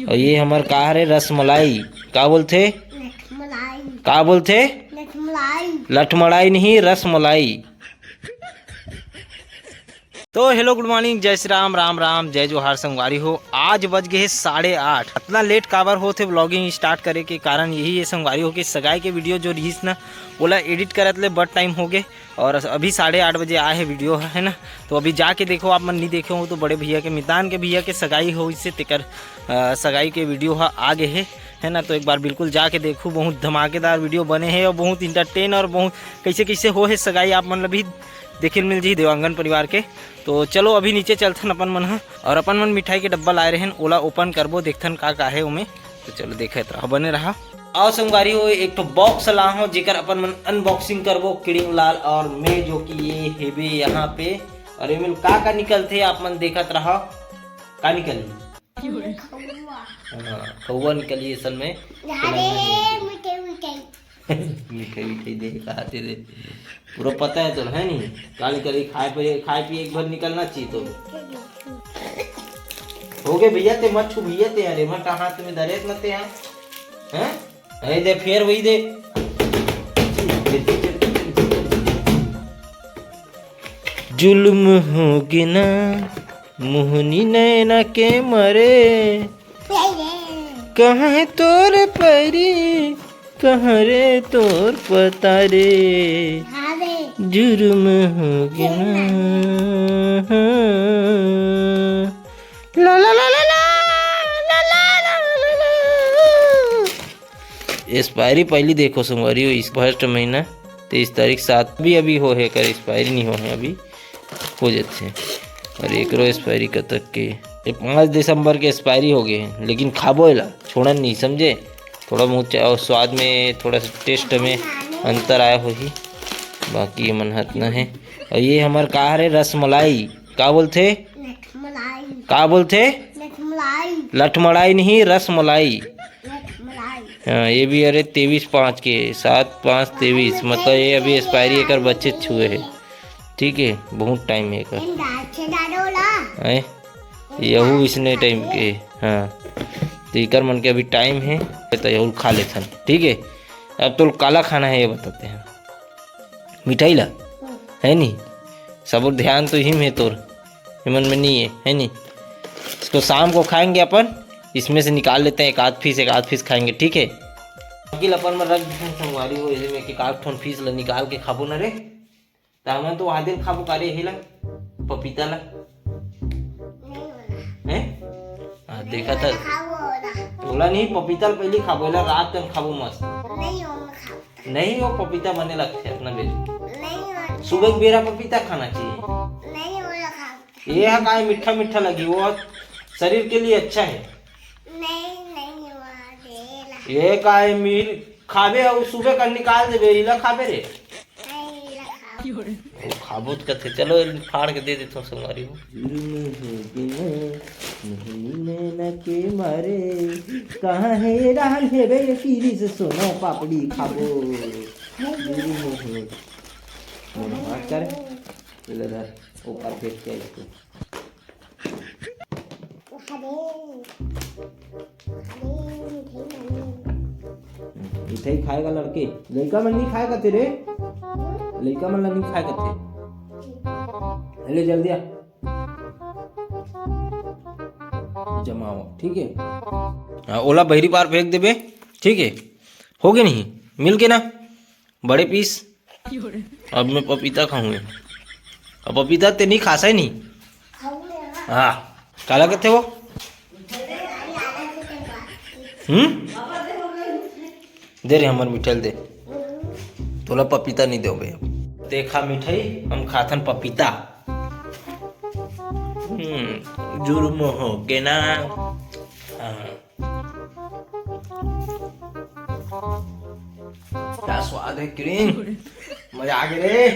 और ये हमार का है रसमलाई। का बोलते? का बोलते? लठमलाई नहीं, रसमलाई। तो हेलो गुड मॉर्निंग, जय श्री राम, राम राम, जय जोहार संगवारी हो। आज बज गए 8:30। इतना लेट काबर होते व्लॉगिंग स्टार्ट करे के कारण यही है संगवारी हो कि सगाई के वीडियो जो रहीस ना ओला एडिट करत ले बड़ टाइम हो गए और अभी 8:30 बजे आए है वीडियो है ना। तो अभी जाके देखो, आप मन नहीं देखे हो तो बड़े भैया के मितान के भैया के सगाई हो, इससे तेकर सगाई के वीडियो आ गए है ना। तो एक बार बिल्कुल जाके देखो, बहुत धमाकेदार वीडियो बने हैं और बहुत इंटरटेन और बहुत कैसे कैसे हो है सगाई आप मन भी देखे मिल जी देवांगन परिवार के। तो चलो अभी नीचे चलथन अपन मन और अपन मन मिठाई के डब्बा लाए रहे ओला ओपन करबो, देखथन का है उमे। तो चलो देखत रहा, बने रहा। आओ संगवारी हो, एक तो बॉक्स ला हो जेकर अपन मन अनबॉक्सिंग करबो किडिंग लाल और मैं, जो कि ये हेबे यहाँ पे। और इनमें का निकलते आप मन देखत रहा। का निकली? कौवा निकली सन में। मिठाई मिठाई दे खाते दे, पूरा पता है तो है नहीं का निकली। खाए पिए एक बार निकलना चाहिए। तो हो गए भैया ते, मत छू भैया ते, अरे मत हाथ में दरेत न ते हैं। अरे दे फिर वही दे। जुल्म हो गिना मोहनी नैना के मरे, कहाँ है तोर परी, कहाँ रे तोर पता रे, जुर्म हो गया ला ला ला ला ला। एक्सपायरी पहली देखो संगवारी हो, इस फर्स्ट महीना 23 तारीख 7 भी अभी हो है कर, एक्सपायरी नहीं हो है अभी हो जाते हैं। और एक रो एक्सपायरी कब तक के 5 दिसंबर के एक्सपायरी हो गए हैं, लेकिन खाबो एला छोड़न नहीं समझे। थोड़ा बहुत और स्वाद में थोड़ा सा टेस्ट में अंतर आया हो ही, बाकी ये मनहत न है। और ये हमार का है रसमलाई। का बोलते? का बोलते? लठमलाई नहीं, रसमलाई। हाँ ये भी अरे 23/5 के 7/5/23, मतलब ये अभी एक्सपायरी एक बच्चे छुए है। ठीक है, बहुत टाइम है कर यहू इसने टाइम के। हाँ तो इकर मन के अभी टाइम है तो यहू खा लेथन। ठीक है, अब तो काला खाना है ये बताते हैं। मिठाई ला है नहीं, सब ध्यान तो ही में तोर मन में नहीं है नहीं। इसको शाम को खाएंगे अपन, इसमें से निकाल लेते हैं एक आध पीस खाएंगे। ठीक है, अगिल अपन में रख दें संगवारी हो, इसमें एक आध ठोन पीस ला निकाल के खाबो न रे। तामन तो आदिल खाबो कारे हेला पपीता ला हैं। देखा था बोला नहीं, पपीता पहले खाबो, रात तक खाबो मस्त। नहीं वो पपीता बने लगते अपना बेर, सुबह बेरा पपीता खाना चाहिए। ये है का मीठा मीठा लगी, वो शरीर के लिए अच्छा है। ये का मीर खाबे और सुबह का निकाल देबे, इला खाबे रे खाबोत कथे। चलो फाड़ के दे देता हूँ संगवारी हो। के मारे कहाँ है रहन है बे कीरी से सोना पापड़ी खाबो बात कर इधर ऊपर फेंक के इसको। मिठाई खाएगा लड़के, लड़का मन नहीं खाएगा तेरे, लड़का मन नहीं खाएगा थे। ले जल्दी आ जमाओ। ठीक है, हाँ ओला बहरी पार फेंक देबे। ठीक है, हो गए नहीं मिल के ना बड़े पीस। अब मैं पपीता खाऊंगा। अब पपीता ते नहीं खासा ही नहीं। हाँ काला कहते वो दे रे हमार मिठाई दे, तोला पपीता नहीं दो भैया। देखा मिठाई हम खाथन पपीता। जुर्म हो के ना। क्या स्वाद है क्रीम, मजा आ गया रे।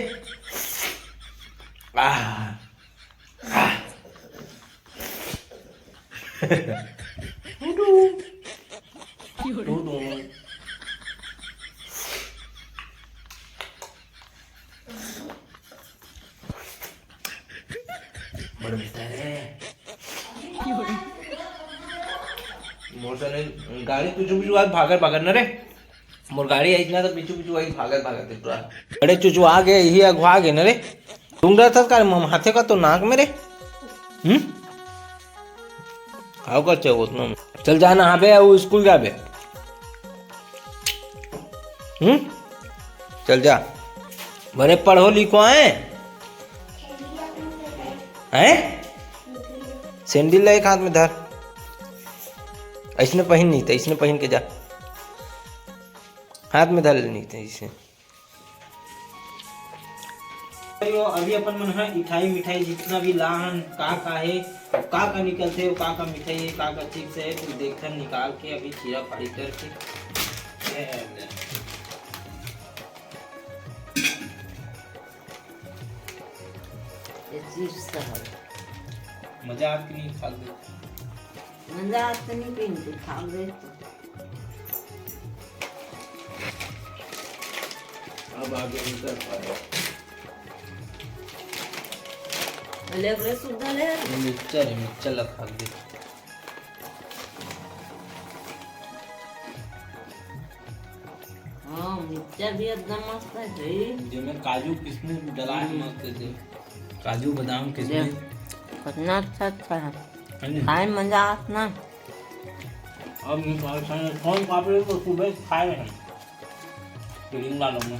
बड़ा मीठा है। मोटर गाड़ी पीछू पीछू आज भागत भागत न रे मोर गाड़ी आई ना तो पीछू पीछू आई भागत भागत पूरा बड़े चुचू आ गए यही अगवा गए न रे तुम रहा था का हाथे का तो नाक में रे आओ कर चाहो उतना चल जाना यहाँ पे वो स्कूल जा बे चल जा बड़े पढ़ो लिखो हैं सैंडल एक हाथ में धर ऐसने पहन नहीं था इसने पहन के जा हाथ में धर नहीं था इसे अभी अपन मन है मिठाई मिठाई जितना भी लाहन का है का निकलते है का मिठाई है का चिप्स है तो देखकर निकाल के अभी चीरा फाड़ी करके मजा आपकी नहीं खा दे मजा आते नहीं पीने खा दे अब आगे निकल पाए ले बड़े सुधा ले मिक्सचर लग खा दे हाँ मिक्सचर भी एकदम मस्त है भाई जिसमें काजू किशमिश डला है मस्त है काजू बादाम किशमिश कितना अच्छा है खाए मजा आता ना अब कौन पापड़ी तो सुबह खाए हैं क्रीम डालूंगा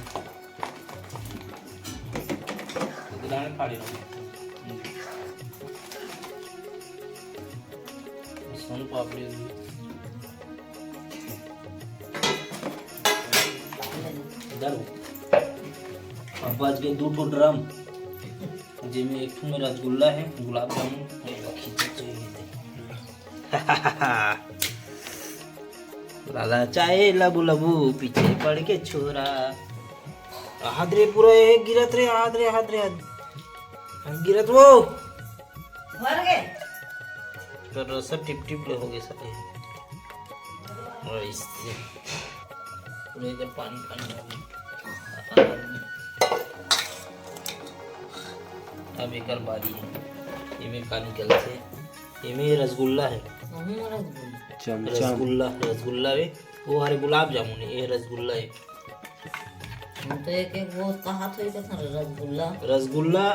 दाने खा लेना सोन पापड़ी इधर अब बच गए 2 ड्रम जिसमें एक में रसगुल्ला है गुलाब जामुन लाला चाहे लबू लबू पीछे पड़ के छोरा हाथ रे पूरा गिरत रे हाथ रे गिरत वो भर गए तो रसा टिप टिप ले हो गए सारे और इससे पूरे इधर पानी अब एक बारी है ये में का निकल से ये में रसगुल्ला है रसगुल्ला है वो हरे गुलाब जामुन है ये रसगुल्ला है तो एक वो कहा तो ये रसगुल्ला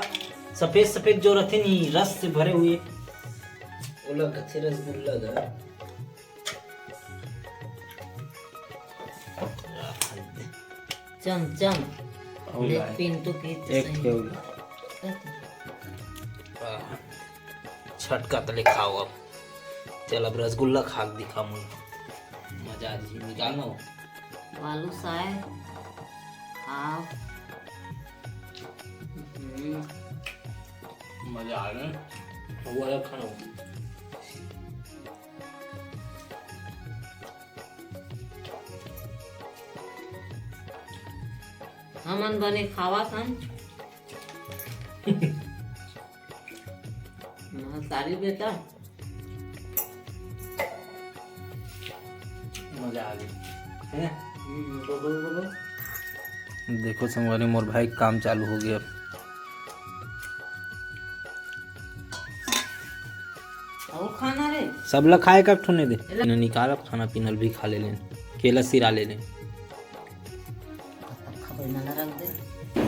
सफेद सफेद जो रहते नहीं रस से भरे हुए वो लग अच्छे रसगुल्ला दा चमचम पिंटू की एक छटका तले खाओ अब चल अब रसगुल्ला खा के दिखा मुझे मजा आ जी निकालना आलू साए खाओ मजा आ रहा वो अलग खाना हमन बने खावा सन सारी बेटा मजा आ गई देखो संगवारी मोर भाई काम चालू हो गया और खाना रे सब लोग खाए कब ठोने दे इन्हें निकाल अब खाना पीना भी खा ले लें केला सिरा ले लें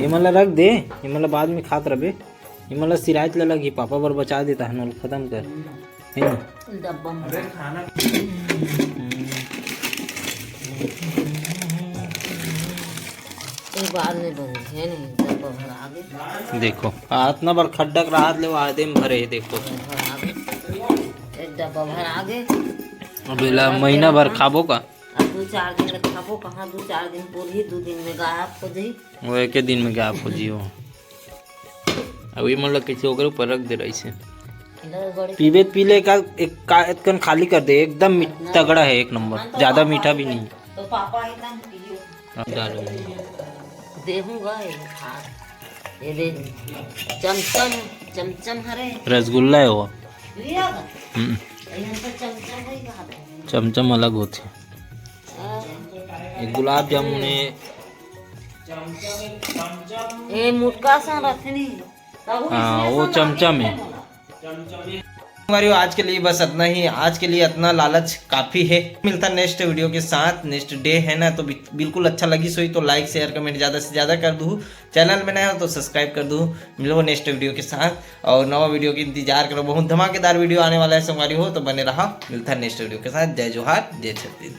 ये मतलब रख दे ये मतलब बाद में खात रहे ये मतलब सिरायत ले लगी पापा बर बचा देता है नल खत्म कर है ना डब्बा में खाना एक बार नहीं बन है नहीं डब्बा भर आगे देखो हाथ ना बर खड्डा राहत ले आधे में भरे देखो एक डब्बा भर आगे अबेला महीना भर खाबो का अब 2-4 दिन खाबो कहाँ 2-4 दिन पूरी 2 दिन में गायब हो जाई वो एक दिन में गायब हो जियो अभी मतलब किसी ओकर ऊपर रख दे रही से पीबे पीले का एक कन खाली कर दे एकदम तगड़ा है एक नंबर ज्यादा मीठा भी नहीं तो पापा एकदम पियो अब डालो देखूंगा ये दे चमचम चमचम हरे रसगुल्ला है वो लिया यहाँ तो चमचम नहीं खाते चमचम अलग होते एक गुलाब जामुन है ये मुटका सा रखनी हाँ वो चमचम है संगवारियों आज के लिए बस इतना ही, आज के लिए इतना लालच काफ़ी है। मिलता नेक्स्ट वीडियो के साथ, नेक्स्ट डे है ना, तो बिल्कुल अच्छा लगी सोई तो लाइक शेयर कमेंट ज़्यादा से ज़्यादा कर दूँ। चैनल में नया हो तो सब्सक्राइब कर दूँ। मिलो नेक्स्ट वीडियो के साथ और नवा वीडियो की इंतजार करो, बहुत धमाकेदार वीडियो आने वाला है संगवारी हो, तो बने रहा। मिलता है नेक्स्ट वीडियो के साथ। जय जोहार, जय छत्तीसगढ़।